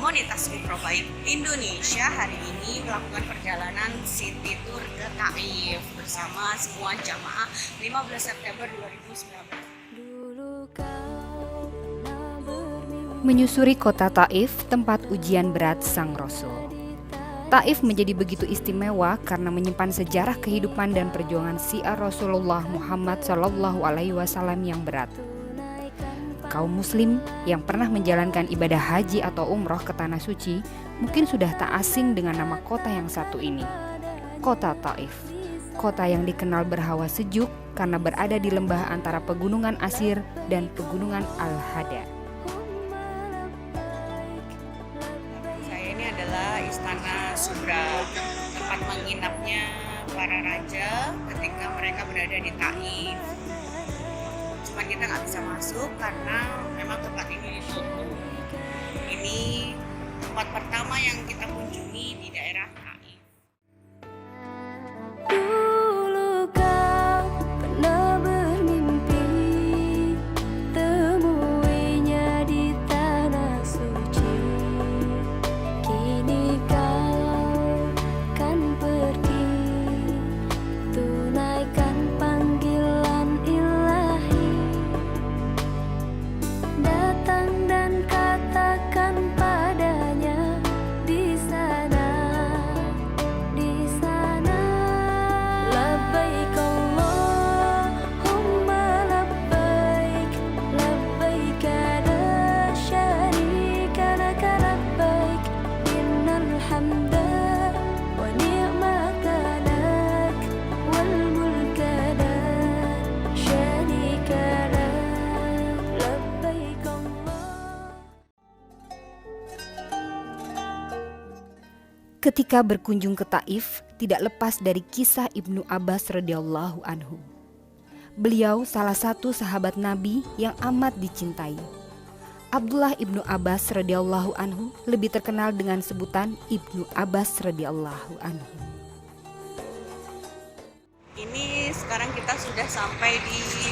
Komunitas Mikrobaik Indonesia hari ini melakukan perjalanan city tour ke Taif bersama semua jamaah 15 September 2019. Menyusuri kota Taif, tempat ujian berat Sang Rasul. Taif menjadi begitu istimewa karena menyimpan sejarah kehidupan dan perjuangan syiar Rasulullah Muhammad SAW yang berat. Kaum muslim yang pernah menjalankan ibadah haji atau umroh ke Tanah Suci mungkin sudah tak asing dengan nama kota yang satu ini, Kota Taif. Kota yang dikenal berhawa sejuk karena berada di lembah antara pegunungan Asir dan pegunungan Al-Hada. Saya ini adalah Istana Subra, tempat menginapnya para raja ketika mereka berada di Taif. Cuman kita nggak bisa masuk karena memang tempat ini ditutup. Ini tempat pertama yang kita kunjungi di daerah Taif. Dulu kau pernah bermimpi temuinya di Tanah Suci. Kini kau kan pergi tunaikan panggilan ilahi. Datang dan katakan padanya di sana, labbaik Allahumma labbaik, labbaik la syarika laka labbaik, innal hamda wa ni'mata lak wal mulka la syarika lak, labbaik Allah. Ketika berkunjung ke Taif, tidak lepas dari kisah Ibnu Abbas radhiyallahu anhu. Beliau salah satu sahabat Nabi yang amat dicintai. Abdullah Ibnu Abbas radhiyallahu anhu lebih terkenal dengan sebutan Ibnu Abbas radhiyallahu anhu. Ini sekarang kita sudah sampai di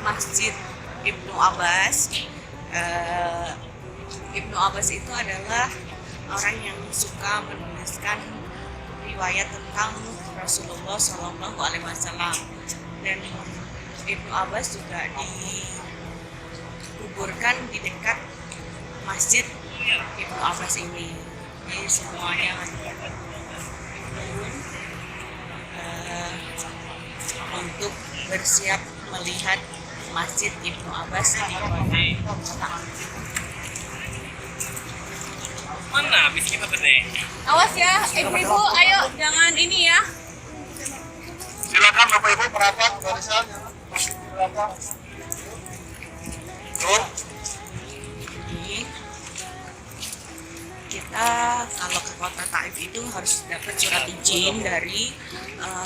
Masjid Ibnu Abbas. Ibnu Abbas itu adalah orang yang suka menuliskan riwayat tentang Rasulullah SAW, dan Ibnu Abbas juga dikuburkan di dekat Masjid Ibnu Abbas ini. Jadi semuanya untuk bersiap melihat Masjid Ibnu Abbas di kota. Mana habis kita benih? Awas ya, ibu-ibu, ayo jangan ini ya. Silakan Bapak Ibu merapat barisan. Silakan. Tuh. Jadi kita kalau ke kota Taif itu harus dapat surat izin dari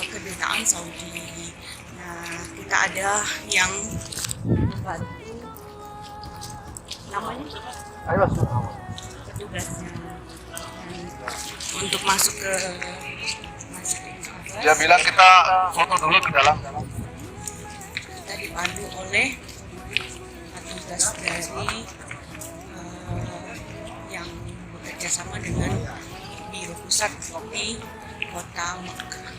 kedutaan Saudi. Nah, kita ada yang membantu, namanya petugasnya, untuk masuk ke Masjid Ibnu Abbas. Dia bilang kita foto dulu di dalam. Kita dipandu oleh petugas dari yang bekerja sama dengan Biro Pusat di Kota Mekkah.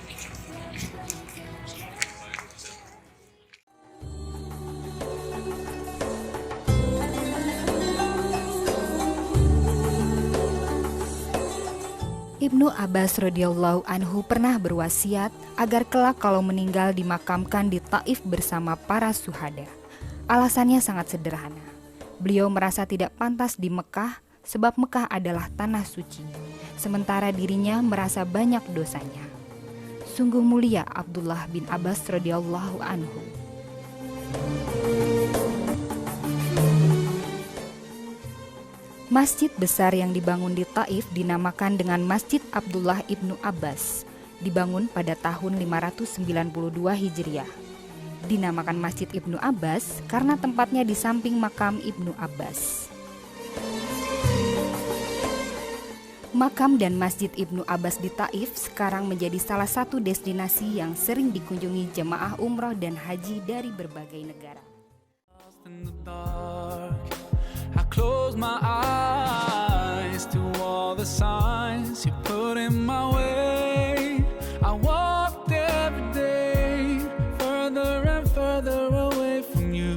Ibnu Abbas radhiyallahu anhu pernah berwasiat agar kelak kalau meninggal dimakamkan di Taif bersama para syuhada. Alasannya sangat sederhana. Beliau merasa tidak pantas di Mekah sebab Mekah adalah tanah suci, sementara dirinya merasa banyak dosanya. Sungguh mulia Abdullah bin Abbas radhiyallahu anhu. Masjid besar yang dibangun di Taif dinamakan dengan Masjid Abdullah Ibnu Abbas, dibangun pada tahun 592 Hijriah. Dinamakan Masjid Ibnu Abbas karena tempatnya di samping makam Ibnu Abbas. Makam dan Masjid Ibnu Abbas di Taif sekarang menjadi salah satu destinasi yang sering dikunjungi jemaah umroh dan haji dari berbagai negara. In the dark, I close my eyes to stood in my way. I walked every day further and further away from you.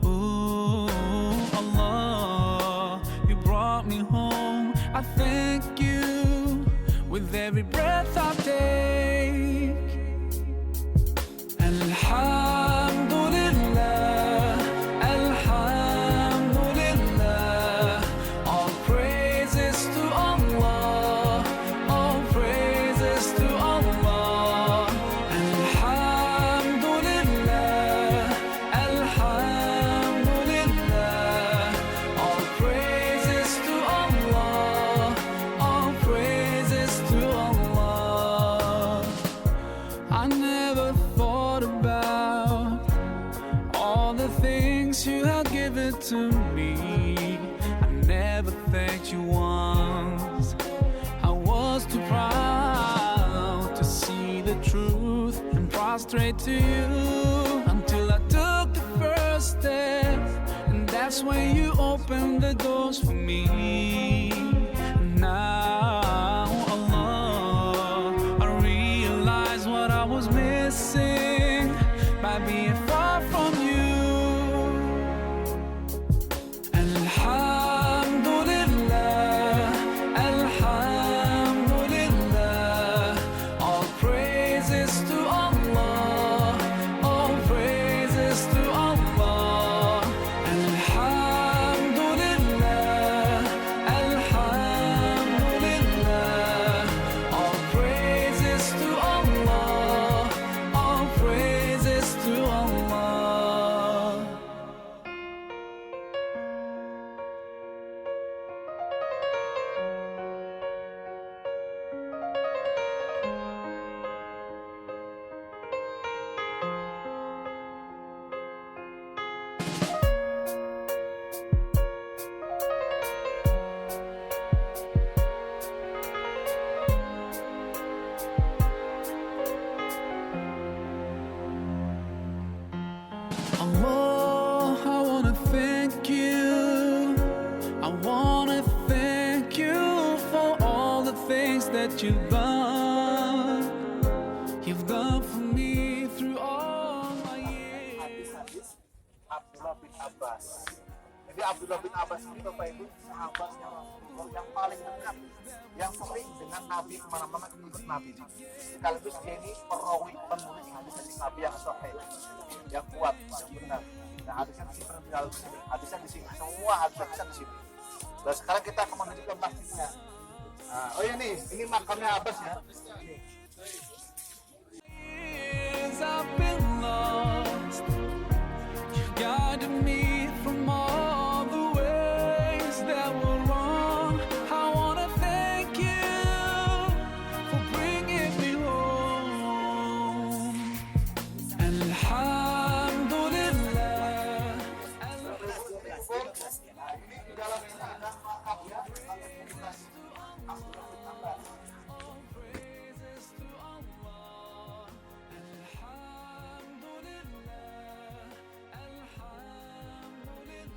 Ooh, Allah, you brought me home. I thank you with every breath I take. Alhamdulillah, Alhamdulillah, all praises to Allah, all praises to Allah. Alhamdulillah, Alhamdulillah, all praises to Allah, all praises to Allah. I never thought about all the things you have given to me. I never thanked you once. I was too proud to see the truth and prostrate to you until I took the first step, and that's when you opened the doors for me. Now, Allah, I realize what I was missing by being far from you. Alhamdulillah, Alhamdulillah, all praises to Allah, all praises to Allah. Alhamdulillah, Alhamdulillah, all praises to Allah, all praises to Allah. Allah, I wanna thank you. I wanna thank you for all the things that you've done. You've done for me through all my years. Hadis-hadis Abdullah bin Abbas. Jadi Abdullah bin Abbas ini Bapak Ibu sahabatnya Rasulullah yang paling dekat, yang sering dengan Nabi kemana-mana ikut Nabi. Sekaligus dia ini perawi penulis hadis-hadis Nabi yang sahih, yang kuat, yang benar. Nah hadisnya disimpan di dalam sini, hadisnya di sini, semua hadisnya di sini. Dan sekarang kita akan menuju ke masjidnya. Nah, oh ya nih, ini makamnya Abbas ya. Ini. Years I've been lost. You guided me from all the ways that were wrong. I wanna thank you for bringing me home. Alhamdulillah. Di dalam ini ada makamnya Abdullah bin Abbas.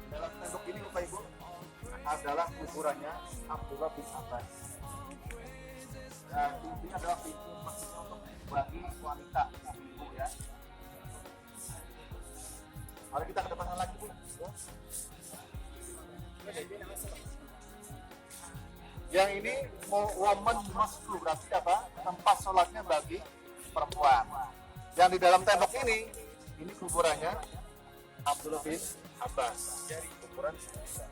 Dalam tembok ini Bapak Ibu adalah kuburannya Abdullah bin Abbas. Dan ini adalah pintu masuk untuk bagi wanita ibu ya. Mari kita ke depan lagi Bu. Yang ini woman masjid berarti apa? Tempat sholatnya bagi perempuan. Yang di dalam tembok ini kuburannya Abdullah bin Abbas. Dari kuburan spesial.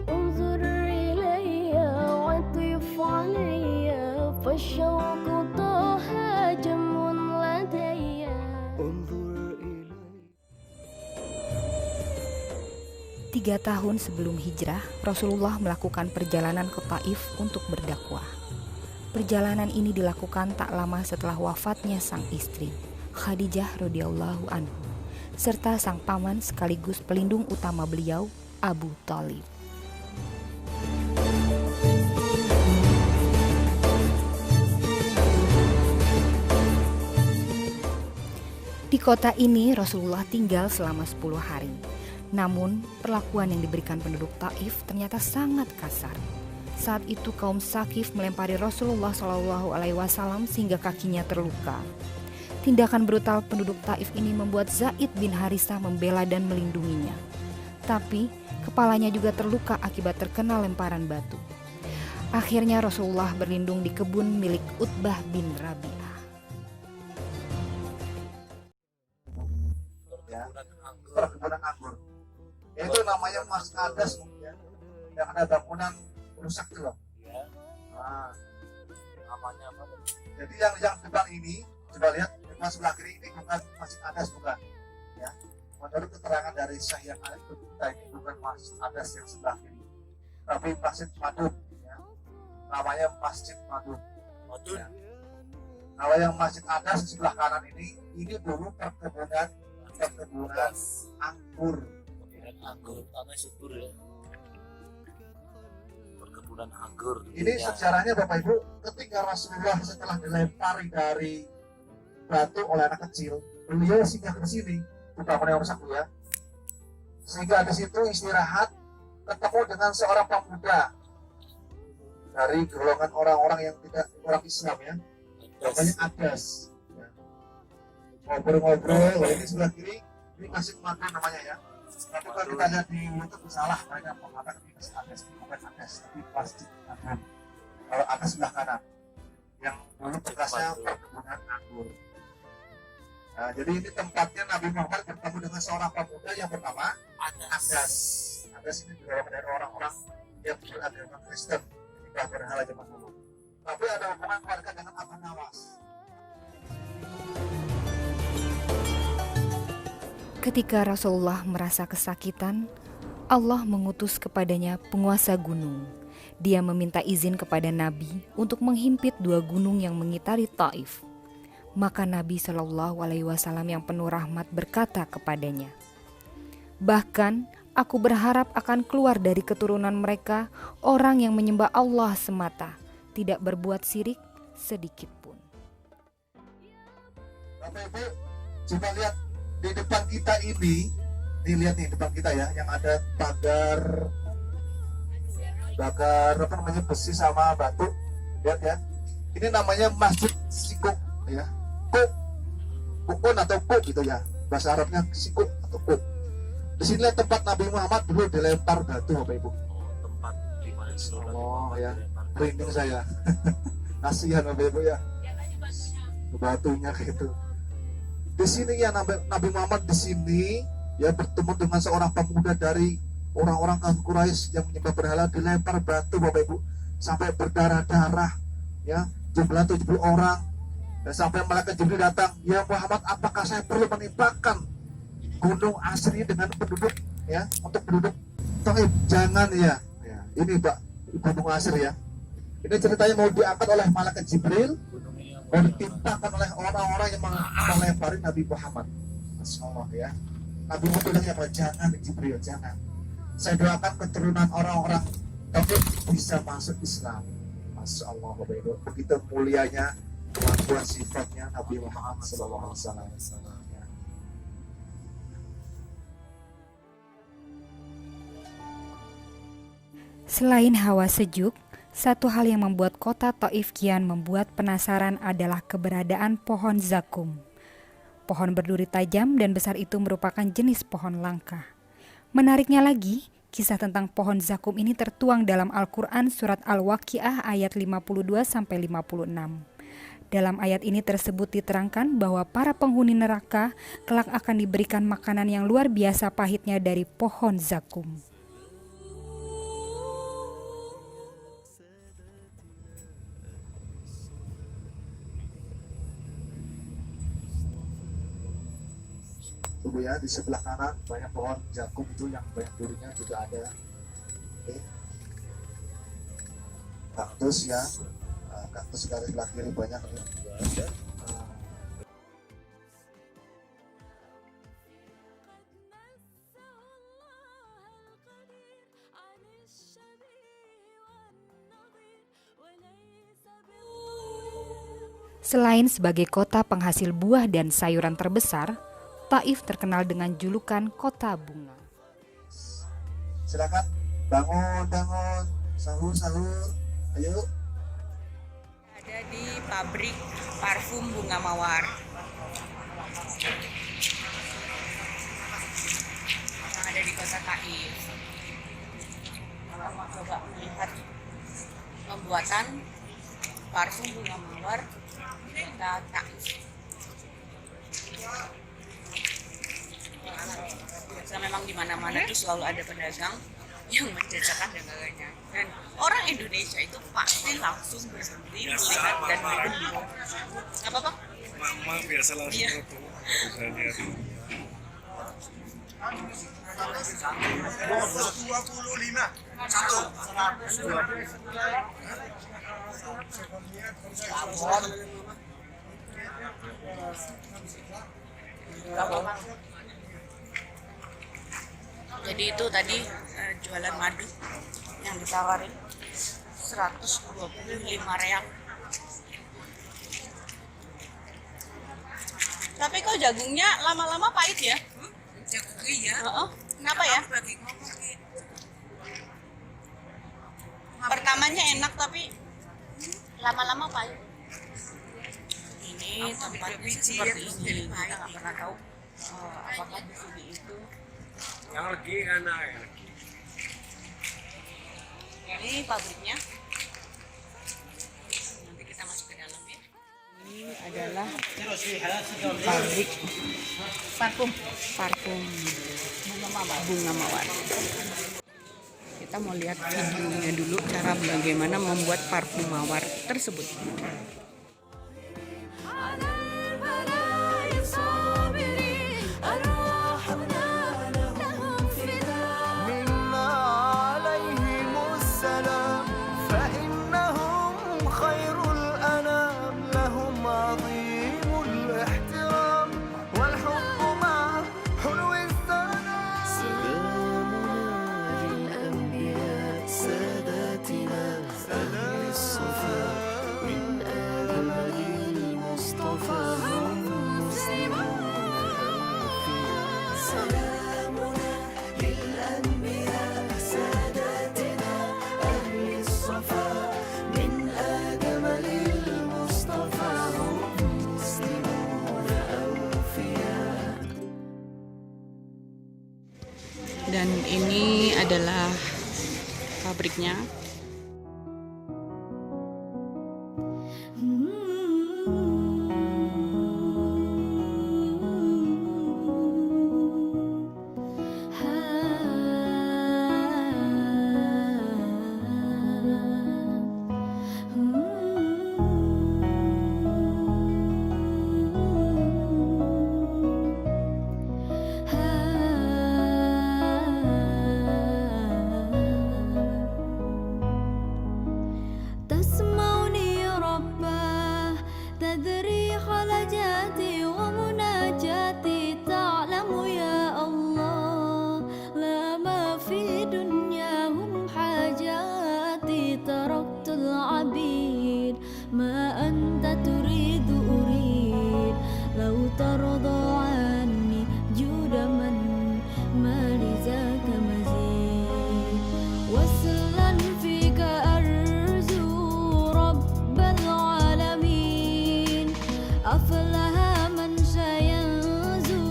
انظر إلي وطف علي فالشوق طه جم لدي 13 3 tahun sebelum hijrah, Rasulullah melakukan perjalanan ke Taif untuk berdakwah. Perjalanan ini dilakukan tak lama setelah wafatnya sang istri, Khadijah radhiyallahu anhu, serta sang paman sekaligus pelindung utama beliau, Abu Thalib. Di kota ini Rasulullah tinggal selama 10 hari. Namun, perlakuan yang diberikan penduduk Taif ternyata sangat kasar. Saat itu kaum Sakif melempari Rasulullah SAW sehingga kakinya terluka. Tindakan brutal penduduk Taif ini membuat Zaid bin Harisah membela dan melindunginya. Tapi, kepalanya juga terluka akibat terkena lemparan batu. Akhirnya Rasulullah berlindung di kebun milik Utbah bin Rabi'ah. Ya, perkebunan anggur. Itu namanya Mas Adas ya. Yang ada bangunan rusak itu loh. Ya, Nah, namanya apa? jadi yang depan ini coba lihat depan sebelah kiri ini bukan Masjid Adas, bukan. Ya, menurut keterangan dari Syekh yang ada di kita ini bukan Masjid Adas yang sebelah kiri, tapi Masjid Madun. Ya. Namanya Masjid Madun. Madun. Ya. Kalau yang Masjid Adas sebelah kanan ini dulu perkebunan anggur. Perkebunan anggur, tanah subur ya. Perkebunan anggur. Ini Ya. sejarahnya Bapak Ibu, ketika Rasulullah setelah dilempari dari batu oleh anak kecil, beliau singgah ke sini, bukan yang rusak ya. Sehingga di situ istirahat, ketemu dengan seorang pemuda dari golongan orang-orang yang tidak orang Islam ya, namanya Adas. Ya. Ngobrol-ngobrol, ini sebelah kiri, ini Masjid Madun namanya ya. Tapi kalau kita lihat di YouTube salah, mereka mengatakan ini Masjid Adas, ini bukan Adas, tapi Masjid Madun. Kalau Adas sebelah kanan, yang dulu bekasnya perkebunan anggur. Nah, jadi ini tempatnya Nabi Muhammad bertemu dengan seorang pemuda yang bernama Adas. Adas ini golongan dari orang-orang yang beragama Kristen ketika berhala zaman dulu. Tapi ada hubungan keluarga dengan Abu Nawas. Ketika Rasulullah merasa kesakitan, Allah mengutus kepadanya penguasa gunung. Dia meminta izin kepada Nabi untuk menghimpit 2 gunung yang mengitari Taif. Maka Nabi SAW yang penuh rahmat berkata kepadanya, "Bahkan aku berharap akan keluar dari keturunan mereka orang yang menyembah Allah semata, tidak berbuat syirik sedikit pun." Bapak Ibu, coba lihat di depan kita ini, lihat nih depan kita ya, yang ada pagar apa namanya, besi sama batu. Lihat ya, ini namanya Masjid Sikuk ya, Kukun atau Kuk gitu ya, bahasa Arabnya Sikuk atau Kuk. Di sini tempat Nabi Muhammad dulu dilempar batu Bapak Ibu. Oh, tempat di mana Rasulullah Oh ya, dilempar. merinding saya. Kasihan Bapak Ibu ya, batunya gitu. Di sini ya Nabi Muhammad di sini ya bertemu dengan seorang pemuda dari orang-orang kafir Quraisy yang menyembah berhala, dilempar batu Bapak Ibu sampai berdarah-darah ya, jumlah 70 orang. Dan sampai malaikat Jibril datang, "Ya Muhammad, apakah saya perlu menimpakan gunung asli dengan penduduk ya, untuk penduduk Taif?" Jangan ya. Ya, ini Pak, gunung asli ya. Ini ceritanya mau diangkat oleh malaikat Jibril, mau ditimpakan oleh orang-orang yang melempari Nabi Muhammad. Masya Allah ya. Nabi Muhammad bilang, "Ya jangan Jibril, jangan. Saya doakan keturunan orang-orang tapi bisa masuk Islam." Masya Allah Bapak Ibu, begitu mulianya kemampuan sifatnya Nabi Muhammad SAW. Selain hawa sejuk, satu hal yang membuat kota Taif kian membuat penasaran adalah keberadaan pohon zakum. Pohon berduri tajam dan besar itu merupakan jenis pohon langka. Menariknya lagi, kisah tentang pohon zakum ini tertuang dalam Al-Quran surat Al-Waqiah ayat 52-56. Dalam ayat ini tersebut diterangkan bahwa para penghuni neraka kelak akan diberikan makanan yang luar biasa pahitnya dari pohon zakum. Tunggu ya, di sebelah kanan banyak pohon jagung itu yang banyak durinya juga ada. Oke. Kaktus ya, kaktus garis sebelah kiri banyak nih. Selain sebagai kota penghasil buah dan sayuran terbesar, Taif terkenal dengan julukan kota bunga. Silakan bangun, sahur, ayo. Ada di pabrik parfum bunga mawar yang ada di kota Taif. Kita mau coba melihat pembuatan parfum bunga mawar di kota Taif. Biasa memang di mana-mana itu selalu ada pedagang yang menjajakan dagangannya, dan orang Indonesia itu pasti langsung berhenti melihat dan membeli. Apa Pak? Mama biasa langsung Iya. foto misalnya. Jadi itu tadi jualan madu yang ditawarin 125 real. Tapi kok jagungnya lama-lama pahit ya? Jagungnya ya. Kenapa ya? Pertamanya enak tapi lama-lama pahit. Ini tempatnya seperti ini. Kita nggak pernah tahu apakah di sini itu. Yang lagi enak ya. Ini pabriknya. Nanti kita masuk ke dalam ya. Ini adalah pabrik parfum bunga mawar. Kita mau lihat videonya dulu cara bagaimana membuat parfum mawar tersebut. Dan ini adalah pabriknya. تسمعني رباه تدري خلجاتي ومناجاتي تعلم يا الله لا ما في دنياهم حاجاتي تركت العبيد ما أنت تريد أريد لو ترضى عني جود من ما لذاك مزيد وصلا فيك أفلح من سينزو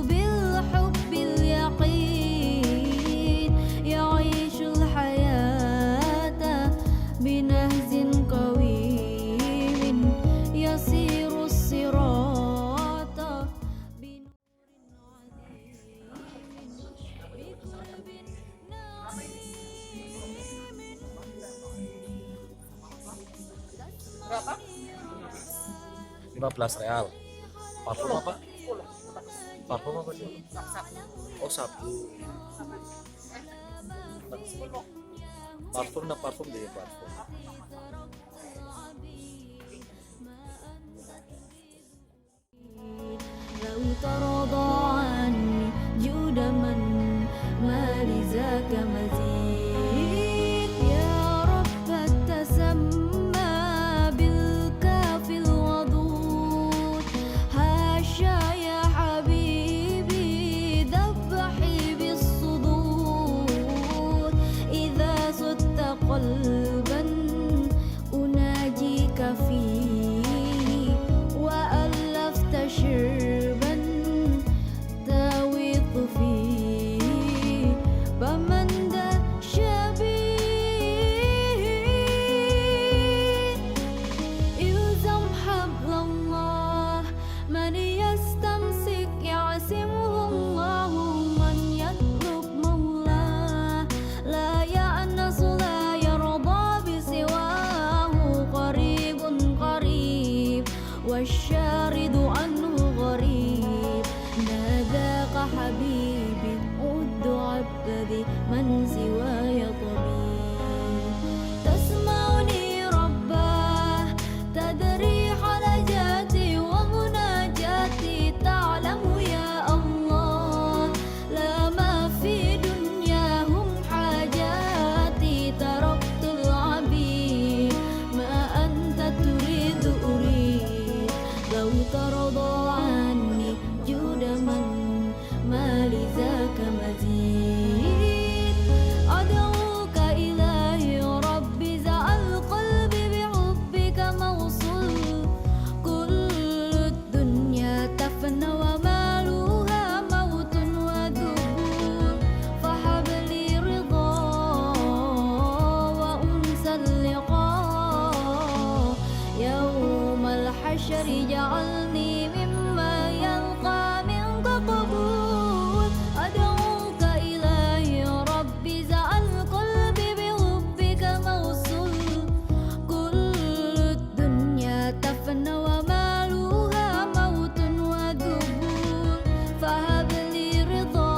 بالحب اليقين يعيش الحياة بنهج قويم يسير الصراط بنور عظيم بقلب Berapa? 15 real. Parfum apa? Parfum apa sih? Oh, sabtu. Parfum deh, parfum. لو ترضى عني جود من ما لذاك مزيد يا رب تسمى بالكاف الودود هاشا يا حبيبي ذبحي بالصدور إذا صدت قلبا أناجيك فيه وألفت شربا تاويط فيه فمن ذا شبيه إلزم حبل الله من يستمسك يعصمه الله من يطلب مولاه لا يأنس لا يرضى بسواه قريب قريب والشارد عنه غريب ناداك حبيبي عد عبدي من سواي طبيب تسمعني رباه تدري حلجاتي ومناجاتي تعلم يا الله لا ما في دنياهم حاجاتي تركت العبيد ما أنت تريد أريد لو ترضى عني جود من ما لذاك مزيد أدعوك إلهي ربي زعل قلبي بحبك موصول كل الدنيا تفنى ومالها موت وذبول فهب لي رضا وأنس اللقاء يوم الحشر جعلني مما يلقى منك قبول أدعوك إلهي ربي زعل قلبي بحبك موصول كل الدنيا تفنى ومالها موت وذبول فهب لي رضا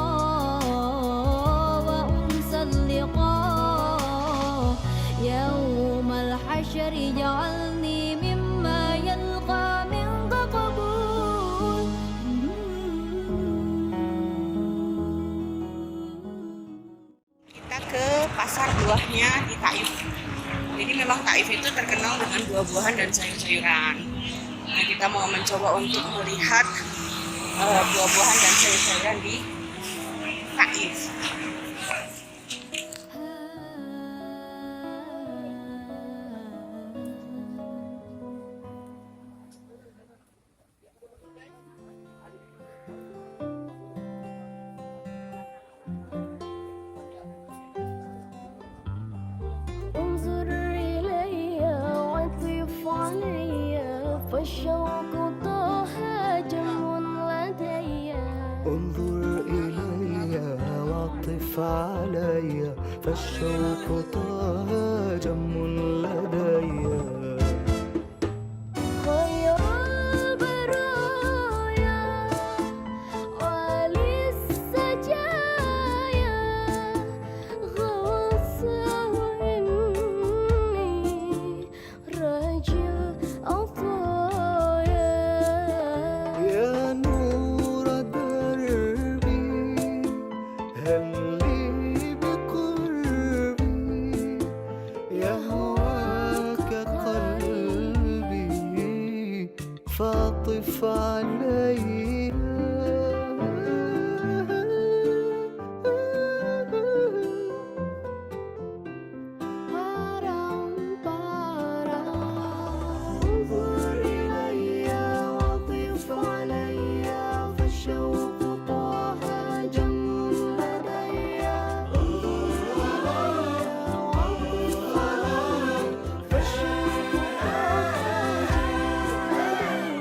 وأنس اللقاء يوم الحشر جعلني مما يلقى منك قبول Kita ke pasar buahnya di Taif. Jadi memang Taif itu terkenal dengan buah-buahan dan sayur-sayuran. Nah, kita mau mencoba untuk melihat buah-buahan dan sayur-sayuran di Taif. انظر إلي وعطف علي فالشوق طه جم لدي انظر إلي واعطف علي فالشوق طه جم لدي خير البرايا وللسجايا غوصه إني راجل عطايا يا نور دربي هل لي بقربي يهواك قلبي فاطف علي انظر إلي واعطف علي فالشوق طه جم لدي انظر إلي واعطف علي فالشوق طه جم لدي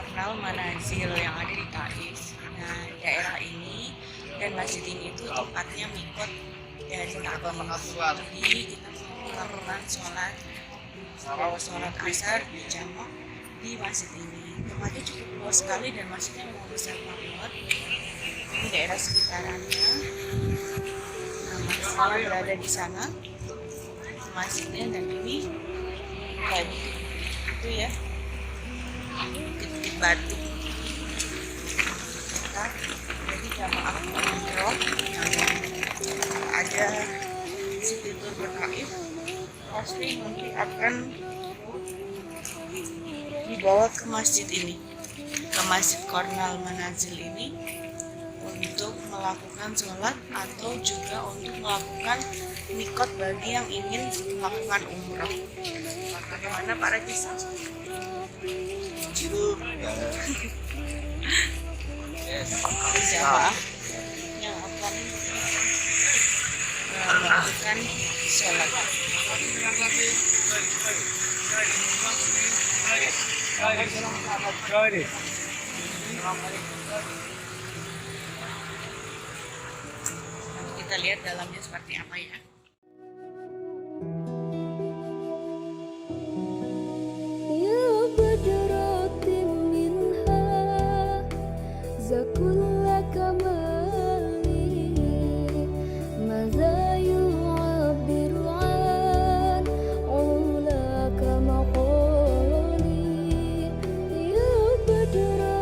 Kornal Manazil yang ada di Taif. Nah, daerah ini dan masjid ini itu tempatnya mikot dari Taif. Jadi kita melakukan sholat asar berjamaah di masjid ini. Tempatnya cukup luas sekali dan masjidnya memang besar banget. Ini daerah sekitarannya. Nah, saya berada di sana masjidnya, dan ini kayak itu ya, bukit-bukit batu. Kita jadi jamaah umroh yang ada City Tour Taif pasti nanti akan dibawa ke masjid ini, ke Masjid Kornal Manazil ini, untuk melakukan sholat atau juga untuk melakukan mikot bagi yang ingin melakukan umroh. Bagaimana Pak Rajis? Jamaah yang akan melakukan sholat. Nanti kita lihat dalamnya seperti apa ya. يا بدرات منها زكل كمالي ماذا يعبر عن علاك مقالي يا بدرات